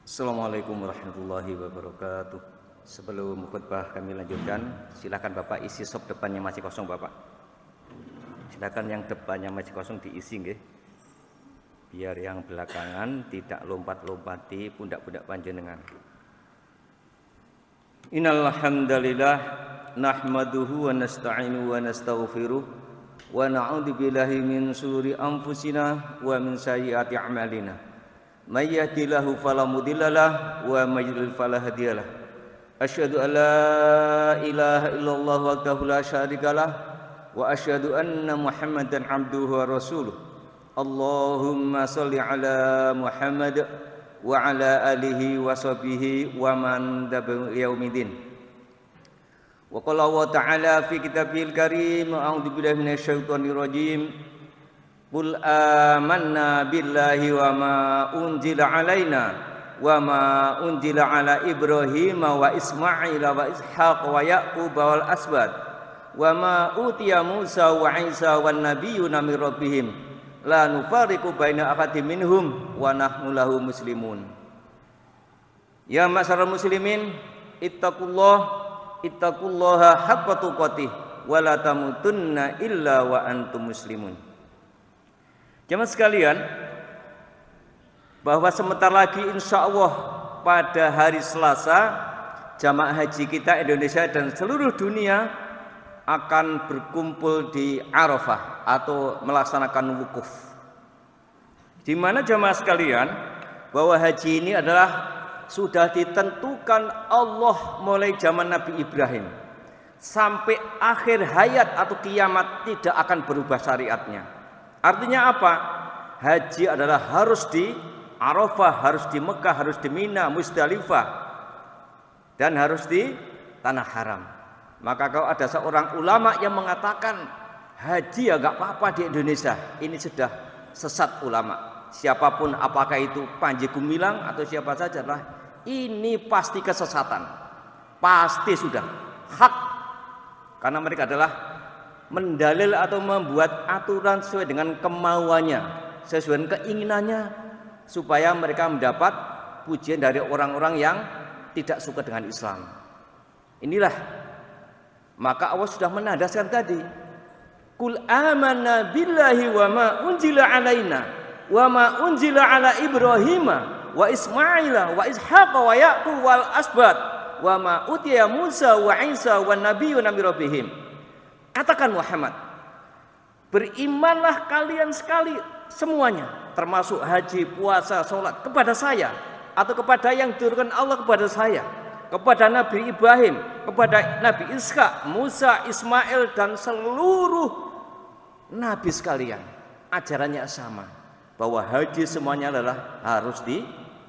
Assalamualaikum warahmatullahi wabarakatuh. Sebelum khutbah kami lanjutkan, silakan Bapak isi sop depannya masih kosong Bapak. Silakan yang depannya masih kosong diisi nggih. Biar yang belakangan tidak lompat-lompati pundak-pundak panjenengan. Innal hamdalillah nahmaduhu wa nasta'inu wa nastaghfiruh wa na'udzu billahi min shururi anfusina wa min sayyiati a'malina. May yahdihillahu fala mudilla lahu wa may yudlil fala hadiya lahu. Asyhadu an la ilaha illallah wahdahu la syarika lah wa asyhadu anna Muhammadan abduhu wa rasuluh. Allahumma shalli ala Muhammad wa ala alihi wa sahbihi wa man tabi'ahum yaumiddin. Wa qala wa ta'ala fi kitabil karim, a'udzu billahi minasyaitonir rajim. Qul amanna billahi wa ma unzila alaina wa ma unzila ala Ibrahim wa Ismail wa Ishaq wa Yaqub wal asbad wa ma utiya Musa wa Isa wan nabiyyuna min rabbihim la nufariqu baina ahadin minhum wa nahnu lahu muslimun. Ya ma'syaral muslimin, ittaqullaha haqqa tuqatih wa la tamutunna illa wa antum muslimun. Jemaah sekalian, bahwa sebentar lagi insya Allah pada hari Selasa jamaah haji kita Indonesia dan seluruh dunia akan berkumpul di Arafah atau melaksanakan wukuf. Di mana jamaah sekalian bahwa haji ini adalah sudah ditentukan Allah mulai zaman Nabi Ibrahim sampai akhir hayat atau kiamat tidak akan berubah syariatnya. Artinya apa? Haji adalah harus di Arafah, harus di Mekah, harus di Mina, Musdalifah, dan harus di Tanah Haram. Maka kalau ada seorang ulama yang mengatakan haji ya gak apa-apa di Indonesia, ini sudah sesat ulama. Siapapun, apakah itu Panji Gumilang atau siapa saja lah, ini pasti kesesatan. Pasti sudah hak. Karena mereka adalah mendalil atau membuat aturan sesuai dengan kemauannya, sesuai dengan keinginannya, supaya mereka mendapat pujian dari orang-orang yang tidak suka dengan Islam. Inilah, maka Allah sudah menandaskan tadi, Qul amanna billahi wa ma unzila alaina wa ma unzila ala Ibrahim wa Ismail wa Ishaq wa Yaqub wal asbad wa ma utiya Musa wa Isa wan nabiyyuna min rabbihim. Katakan Muhammad, berimanlah kalian sekali semuanya, termasuk haji, puasa, sholat, kepada saya atau kepada yang diturunkan Allah kepada saya, kepada Nabi Ibrahim, kepada Nabi Ishak, Musa, Ismail, dan seluruh nabi sekalian. Ajarannya sama, bahwa haji semuanya adalah harus di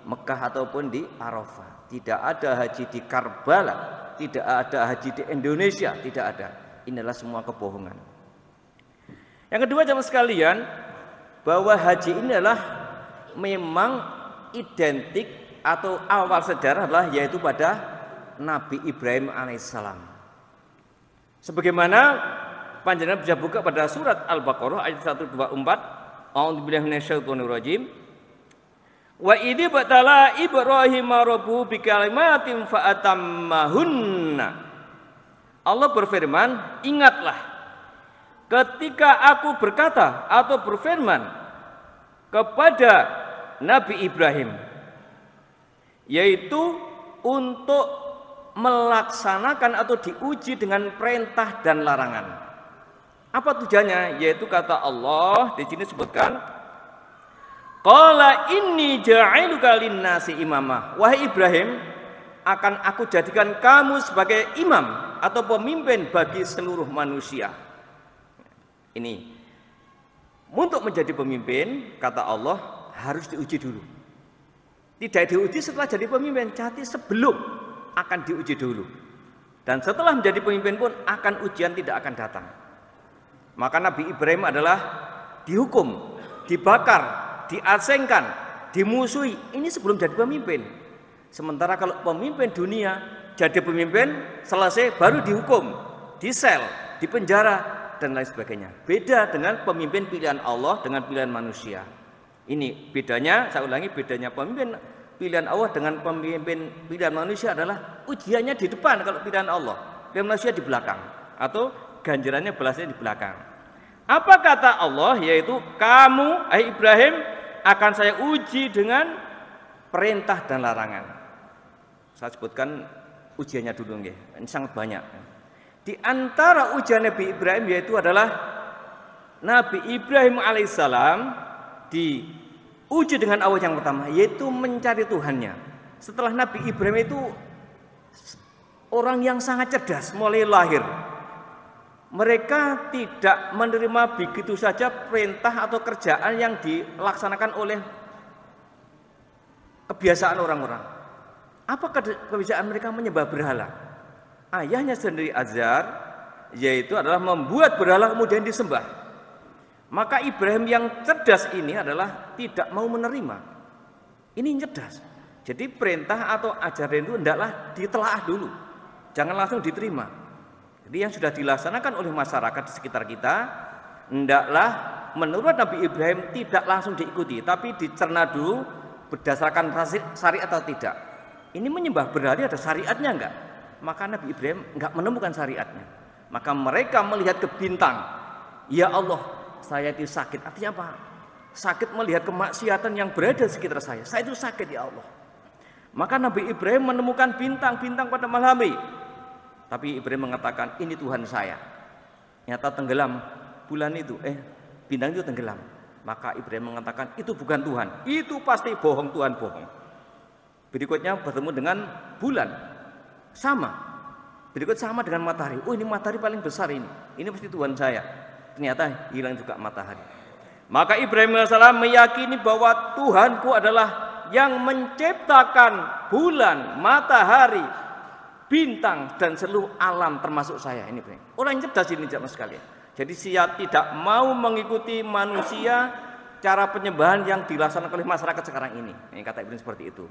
Mekah ataupun di Arafah. Tidak ada haji di Karbala, tidak ada haji di Indonesia, tidak ada. Inilah semua kebohongan. Yang kedua jemaah sekalian, bahwa haji ini adalah memang identik atau awal sejarah adalah yaitu pada Nabi Ibrahim alaihissalam. Sebagaimana panjenengan bisa buka pada surat Al-Baqarah ayat 124, A'udzubillahi minasyaitonirrajim. Wa idh batala Ibrahim rabbuhu bikalimatin fa'atammahunna. Allah berfirman, ingatlah ketika aku berkata atau berfirman kepada Nabi Ibrahim, yaitu untuk melaksanakan atau diuji dengan perintah dan larangan. Apa tujuannya? Yaitu kata Allah di sini sebutkan, qala inni ja'iluka lin-nasi imama. Wahai Ibrahim, akan aku jadikan kamu sebagai imam atau pemimpin bagi seluruh manusia. Ini untuk menjadi pemimpin, kata Allah, harus diuji dulu. Tidak diuji setelah jadi pemimpin, jadi sebelum akan diuji dulu. Dan setelah menjadi pemimpin pun akan ujian tidak akan datang. Maka Nabi Ibrahim adalah dihukum, dibakar, diasingkan, dimusuhi. Ini sebelum jadi pemimpin. Sementara kalau pemimpin dunia jadi pemimpin, selesai baru dihukum, disel, dipenjara, dan lain sebagainya. Beda dengan pemimpin pilihan Allah dengan pilihan manusia. Ini bedanya, saya ulangi, bedanya pemimpin pilihan Allah dengan pemimpin pilihan manusia adalah ujiannya di depan kalau pilihan Allah, pilihan manusia di belakang, atau ganjarannya balasnya di belakang. Apa kata Allah? Yaitu kamu, Ibrahim, akan saya uji dengan perintah dan larangan. Saya sebutkan ujiannya dulu nggih. Ini sangat banyak. Di antara ujian Nabi Ibrahim yaitu adalah Nabi Ibrahim alaihissalam diuji dengan Allah yang pertama, yaitu mencari Tuhannya. Setelah Nabi Ibrahim itu orang yang sangat cerdas mulai lahir. Mereka tidak menerima begitu saja perintah atau kerjaan yang dilaksanakan oleh kebiasaan orang-orang. Apa kebiasaan mereka? Menyembah berhala. Ayahnya sendiri Azar, yaitu adalah membuat berhala kemudian disembah. Maka Ibrahim yang cerdas ini adalah tidak mau menerima. Ini cerdas. Jadi perintah atau ajaran itu hendaklah ditelaah dulu, jangan langsung diterima. Jadi yang sudah dilaksanakan oleh masyarakat di sekitar kita, hendaklah menurut Nabi Ibrahim tidak langsung diikuti, tapi dicerna dulu berdasarkan syariat atau tidak. Ini menyembah berhala ada syariatnya enggak? Maka Nabi Ibrahim enggak menemukan syariatnya. Maka mereka melihat ke bintang. Ya Allah, saya itu sakit. Artinya apa? Sakit melihat kemaksiatan yang berada di sekitar saya. Saya itu sakit ya Allah. Maka Nabi Ibrahim menemukan bintang-bintang pada malam hari. Tapi Ibrahim mengatakan, ini Tuhan saya. Nyata tenggelam bulan itu, bintang itu tenggelam. Maka Ibrahim mengatakan, itu bukan Tuhan. Itu pasti bohong, Tuhan bohong. Berikutnya bertemu dengan bulan. Sama. Berikut sama dengan matahari. Oh, ini matahari paling besar ini. Ini pasti Tuhan saya. Ternyata hilang juga matahari. Maka Ibrahim AS meyakini bahwa Tuhanku adalah yang menciptakan bulan, matahari, bintang dan seluruh alam termasuk saya. Ini orang yang cerdas ini jamaah sekalian. Jadi siap tidak mau mengikuti manusia cara penyembahan yang dilaksanakan oleh masyarakat sekarang ini. Ini kata Ibrahim seperti itu.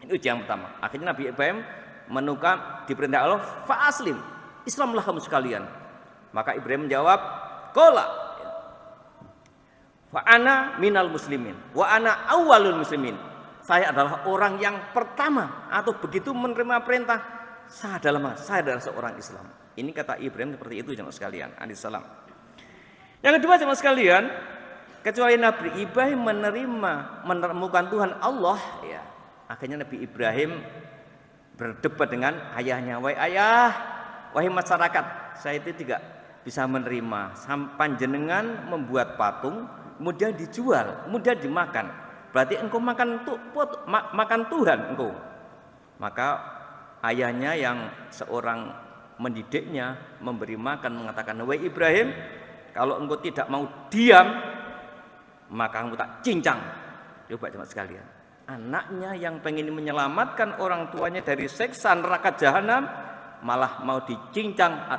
Ini ujian pertama. Akhirnya Nabi Ibrahim menukar diperintah Allah, fa'aslim, Islamlah kamu sekalian. Maka Ibrahim menjawab, qala wa ana minal muslimin wa ana awwalul muslimin. Saya adalah orang yang pertama atau begitu menerima perintah. Saya adalah seorang Islam. Ini kata Ibrahim seperti itu jemaah sekalian. Alaihissalam. Yang kedua jemaah sekalian, kecuali Nabi Ibrahim menemukan Tuhan Allah, ya, akhirnya Nabi Ibrahim berdebat dengan ayahnya. Wahai ayah, wahai masyarakat, saya itu tidak bisa menerima panjenengan membuat patung, kemudian dijual, kemudian dimakan. Berarti engkau makan Tuhan engkau. Maka ayahnya yang seorang mendidiknya memberi makan mengatakan, wahai Ibrahim, kalau engkau tidak mau diam, maka engkau tak cincang. Coba jemaah sekalian, anaknya yang pengen menyelamatkan orang tuanya dari siksa neraka jahanam malah mau dicincang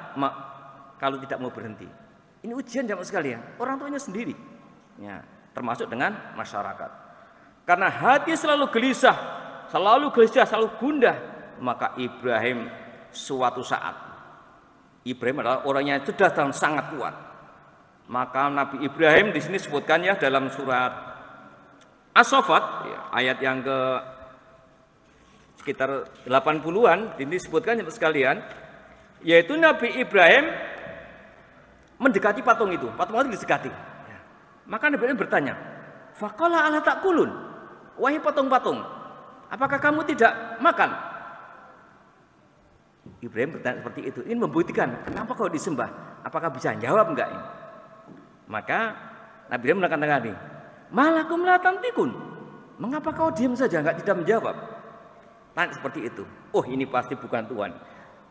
kalau tidak mau berhenti. Ini ujian jemaah sekalian, orang tuanya sendiri, ya, termasuk dengan masyarakat. Karena hati selalu gelisah, selalu gundah, maka Ibrahim suatu saat, Ibrahim adalah orang yang cerdas dan sangat kuat. Maka Nabi Ibrahim di sini sebutkan ya dalam surat As-Saffat, ya, ayat yang ke sekitar 80-an, ini disebutkan sekalian, yaitu Nabi Ibrahim mendekati patung itu didekati. Ya. Maka Nabi Ibrahim bertanya, faqala ala ta'kulun, wahai patung-patung, apakah kamu tidak makan? Ibrahim bertanya seperti itu, ini membuktikan kenapa kau disembah, apakah bisa jawab enggak ini? Maka Nabi Ibrahim mengatakan ini, malakum la tantikun, mengapa kau diam saja enggak tidak menjawab? Tanya seperti itu. Oh, ini pasti bukan Tuhan.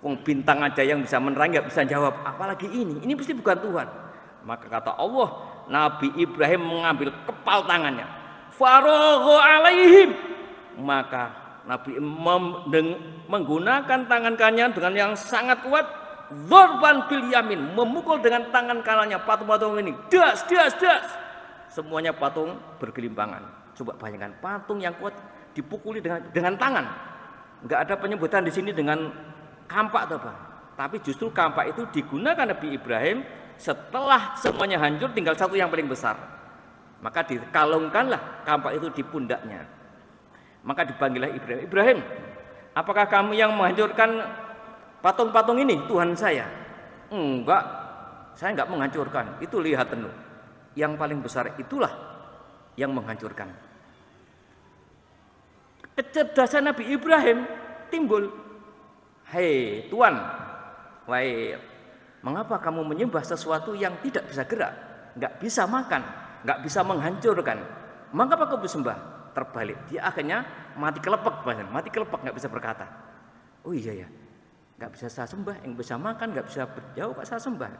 Wong bintang aja yang bisa menerangi enggak bisa jawab, apalagi ini pasti bukan Tuhan. Maka kata Allah, Nabi Ibrahim mengambil kepal tangannya, faragha alaihim, maka Nabi menggunakan tangan kanannya dengan yang sangat kuat, dzarban bil yamin, memukul dengan tangan kanannya patung-patung ini, das. Semuanya patung bergelimpangan. Coba bayangkan, patung yang kuat dipukuli dengan tangan. Enggak ada penyebutan di sini dengan kampak atau apa. Tapi justru kampak itu digunakan Nabi Ibrahim setelah semuanya hancur, tinggal satu yang paling besar. Maka dikalungkanlah kampak itu di pundaknya. Maka dipanggillah Ibrahim. Ibrahim, apakah kamu yang menghancurkan patung-patung ini, Tuhan saya? Enggak, saya enggak menghancurkan. Itu lihat dulu. Yang paling besar itulah yang menghancurkan. Kecerdasan Nabi Ibrahim timbul. Hei Tuhan, wahai, mengapa kamu menyembah sesuatu yang tidak bisa gerak, nggak bisa makan, nggak bisa menghancurkan? Mengapa kau sembah? Terbalik, dia akhirnya mati kelepek, nggak bisa berkata. Oh iya ya, nggak bisa saya sembah, yang bisa makan nggak bisa berjauh, kok saya sembah?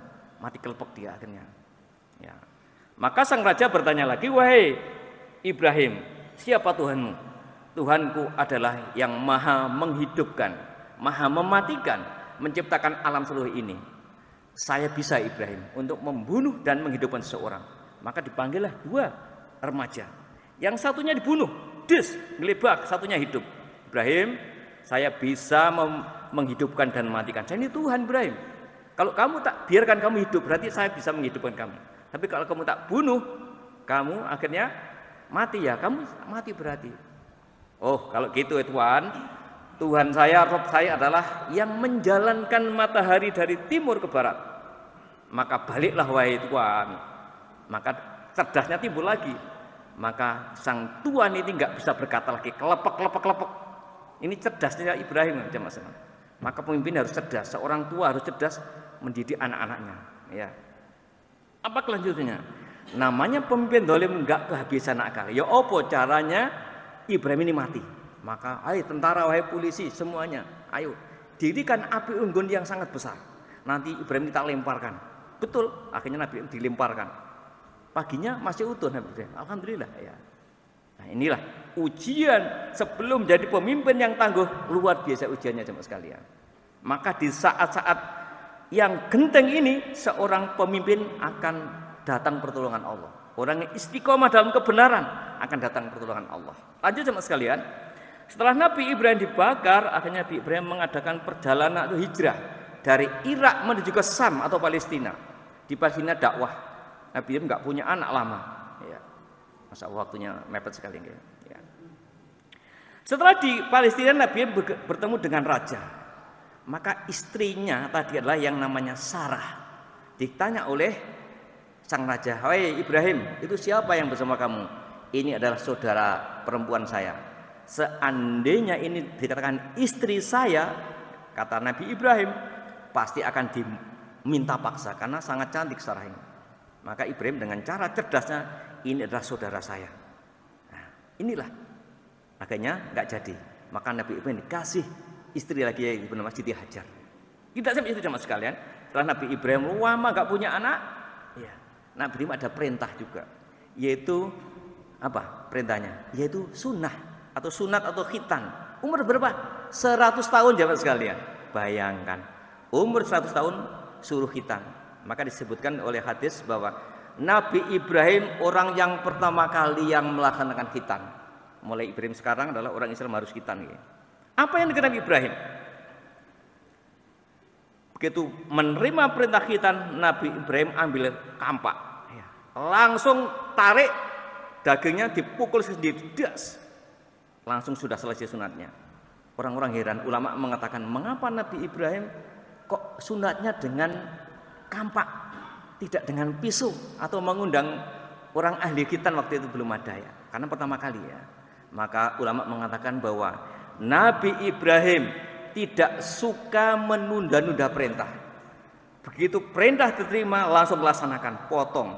Mati kelepek dia akhirnya. Ya. Maka sang raja bertanya lagi, wahai Ibrahim, siapa Tuhanmu? Tuhanku adalah yang maha menghidupkan, maha mematikan, menciptakan alam seluruh ini. Saya bisa Ibrahim untuk membunuh dan menghidupkan seseorang. Maka dipanggillah dua remaja. Yang satunya dibunuh, gelebak, satunya hidup. Ibrahim, saya bisa menghidupkan dan mematikan. Saya ini Tuhan Ibrahim. Kalau kamu tak biarkan kamu hidup, berarti saya bisa menghidupkan kamu. Tapi kalau kamu tak bunuh, kamu akhirnya mati ya. Kamu mati berarti. Oh, kalau gitu ya Tuhan, Tuhan saya, Rob saya adalah yang menjalankan matahari dari timur ke barat. Maka baliklah wahai Tuhan. Maka cerdasnya timbul lagi. Maka sang Tuhan ini nggak bisa berkata lagi kelepek. Ini cerdasnya Ibrahim. Maka pemimpin harus cerdas. Seorang tua harus cerdas mendidik anak-anaknya. Ya. Apa kelanjutannya? Namanya pemimpin dolim nggak kehabisan akal. Ya opo caranya Ibrahim ini mati? Maka ayo tentara, wahai polisi, semuanya, ayo dirikan api unggun yang sangat besar. Nanti Ibrahim kita lemparkan. Betul, akhirnya Nabi Ibrahim dilemparkan. Paginya masih utuh Nabi Ibrahim. Alhamdulillah ya. Nah, inilah ujian sebelum jadi pemimpin yang tangguh, luar biasa ujiannya jemaah sekalian. Maka di saat-saat yang genting ini seorang pemimpin akan datang pertolongan Allah. Orang yang istiqomah dalam kebenaran akan datang pertolongan Allah. Lanjut jemaah sekalian. Setelah Nabi Ibrahim dibakar, akhirnya Nabi Ibrahim mengadakan perjalanan atau hijrah dari Irak menuju ke Sam atau Palestina. Di Palestina dakwah. Nabi Ibrahim nggak punya anak lama. Ya. Masa waktunya mepet sekali. Ya. Setelah di Palestina, Nabi Ibrahim bertemu dengan raja. Maka istrinya tadi adalah yang namanya Sarah. Ditanya oleh sang raja, "Wahai Ibrahim, itu siapa yang bersama kamu?" "Ini adalah saudara perempuan saya." Seandainya ini dikatakan istri saya, kata Nabi Ibrahim, pasti akan diminta paksa karena sangat cantik Sarah ini. Maka Ibrahim dengan cara cerdasnya, ini adalah saudara saya. Nah, inilah akhirnya nggak jadi. Maka Nabi Ibrahim dikasih istri lagi yang bernama Siti Hajar. Tidak sampai itu jemaah sekalian. Setelah Nabi Ibrahim lama nggak punya anak, ya, Nabi Ibrahim ada perintah juga, yaitu apa perintahnya? Yaitu sunnah atau sunat atau khitan. Umur berapa? 100 tahun jemaah sekalian. Bayangkan, umur 100 tahun suruh khitan. Maka disebutkan oleh hadis bahwa Nabi Ibrahim orang yang pertama kali yang melaksanakan khitan. Mulai Ibrahim sekarang adalah orang Islam harus khitan. Apa yang dikenal Ibrahim? Begitu menerima perintah khitan, Nabi Ibrahim ambil kampak, langsung tarik dagingnya, dipukul sendiri, das. Langsung sudah selesai sunatnya. Orang-orang heran, ulama mengatakan, mengapa Nabi Ibrahim kok sunatnya dengan kampak, tidak dengan pisau atau mengundang orang ahli khitan waktu itu belum ada ya, karena pertama kali ya. Maka ulama mengatakan bahwa Nabi Ibrahim tidak suka menunda-nunda perintah. Begitu perintah diterima langsung laksanakan, potong.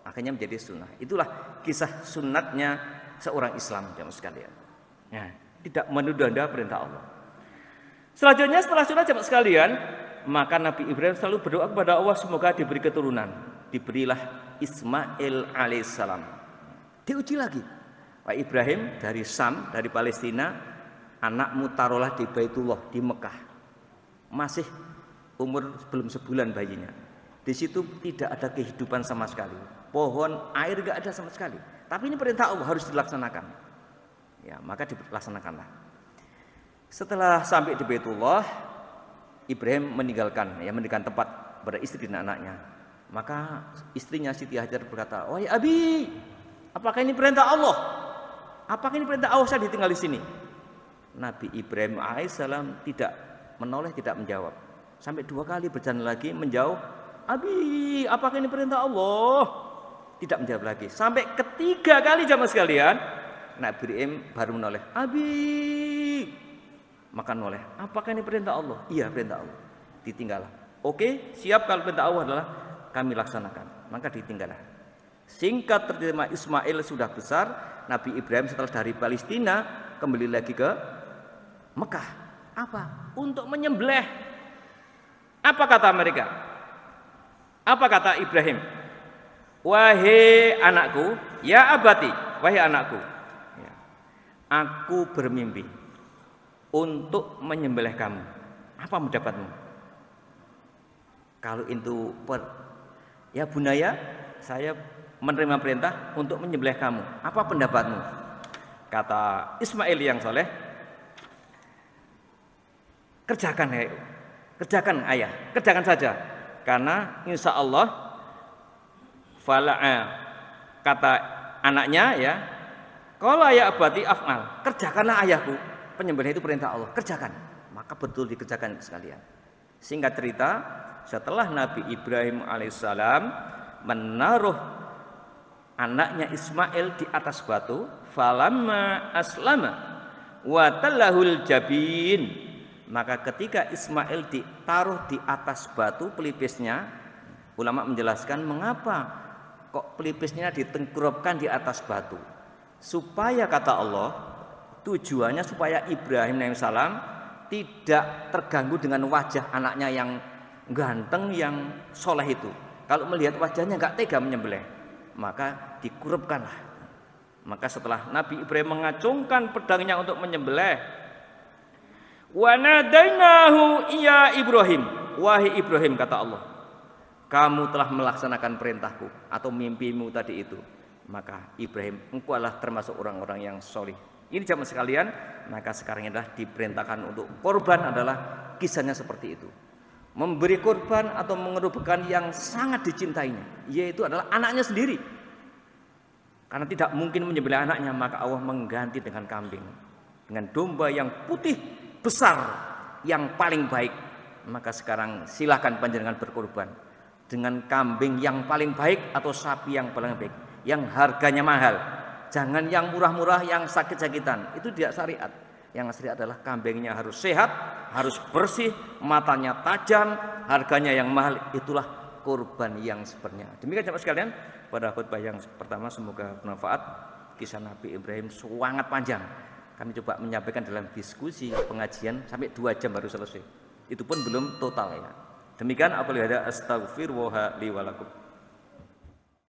Akhirnya menjadi sunnah. Itulah kisah sunnatnya seorang Islam jemaah sekalian. Ya, tidak menunda-nunda perintah Allah. Selanjutnya setelah sunnah jemaah sekalian, maka Nabi Ibrahim selalu berdoa kepada Allah semoga diberi keturunan. Diberilah Ismail alaihissalam. Diuji lagi. Pak Ibrahim dari Sam, dari Palestina, anakmu taruhlah di Baitullah di Mekah. Masih umur belum sebulan bayinya. Di situ tidak ada kehidupan sama sekali. Pohon, air gak ada sama sekali. Tapi ini perintah Allah harus dilaksanakan. Ya, maka dilaksanakanlah. Setelah sampai di Baitullah, Ibrahim meninggalkan tempat pada istri dan anaknya. Maka istrinya Siti Hajar berkata, "Wahai Abi, apakah ini perintah Allah? Apakah ini perintah Allah saya ditinggal di sini? Nabi Ibrahim alaihissalam tidak menoleh, tidak menjawab. Sampai 2 kali berjalan lagi menjauh, Abi, apakah ini perintah Allah? Tidak menjawab lagi. Sampai ketiga kali jamaah sekalian, Nabi Ibrahim baru menoleh, Abi. Maka menoleh, apakah ini perintah Allah? Iya, perintah Allah. Ditinggallah. Oke, siap, kalau perintah Allah adalah kami laksanakan. Maka ditinggallah. Singkat terjemah, Ismail sudah besar. Nabi Ibrahim setelah dari Palestina kembali lagi ke Mekah. Apa? Untuk menyembelih. Apa kata mereka? Apa kata Ibrahim? Wahai anakku, ya abati, wahai anakku, ya, aku bermimpi untuk menyembelih kamu. Apa pendapatmu? Kalau itu ya bunaya, saya menerima perintah untuk menyembelih kamu. Apa pendapatmu? Kata Ismail yang soleh, kerjakan ayah, kerjakan saja. Karena insya Allah, kata anaknya ya, kalau ya abadi af'al, kerjakanlah ayahku. Penyembelihan itu perintah Allah, kerjakan. Maka betul dikerjakan sekalian. Singkat cerita, setelah Nabi Ibrahim alaihissalam menaruh anaknya Ismail di atas batu, falamma aslama wa tallahul jabin, maka ketika Ismail ditaruh di atas batu pelipisnya, ulama menjelaskan mengapa kok pelipisnya ditengkurapkan di atas batu, supaya kata Allah tujuannya supaya Ibrahim alaihissalam tidak terganggu dengan wajah anaknya yang ganteng, yang soleh itu. Kalau melihat wajahnya nggak tega menyembelih, maka dikurupkanlah. Maka setelah Nabi Ibrahim mengacungkan pedangnya untuk menyembelih, wa nadainahu ya Ibrahim, wahai Ibrahim, kata Allah, kamu telah melaksanakan perintahku atau mimpimu tadi itu. Maka Ibrahim, engkau adalah termasuk orang-orang yang solih. Ini jamaah sekalian, maka sekarang adalah diperintahkan untuk korban, adalah kisahnya seperti itu. Memberi korban atau mengorbankan yang sangat dicintainya, yaitu adalah anaknya sendiri. Karena tidak mungkin menyembelih anaknya, maka Allah mengganti dengan kambing, dengan domba yang putih besar, yang paling baik. Maka sekarang silahkan panjenengan berkorban dengan kambing yang paling baik atau sapi yang paling baik, yang harganya mahal. Jangan yang murah-murah, yang sakit-sakitan. Itu tidak syariat. Yang syariat adalah kambingnya harus sehat, harus bersih, matanya tajam, harganya yang mahal. Itulah kurban yang sebenarnya. Demikian jemaah sekalian, pada khutbah yang pertama semoga bermanfaat. Kisah Nabi Ibrahim sangat panjang. Kami coba menyampaikan dalam diskusi pengajian sampai 2 jam baru selesai. Itu pun belum total ya. Demikian aku lihat, astaghfirullah li wa lakum.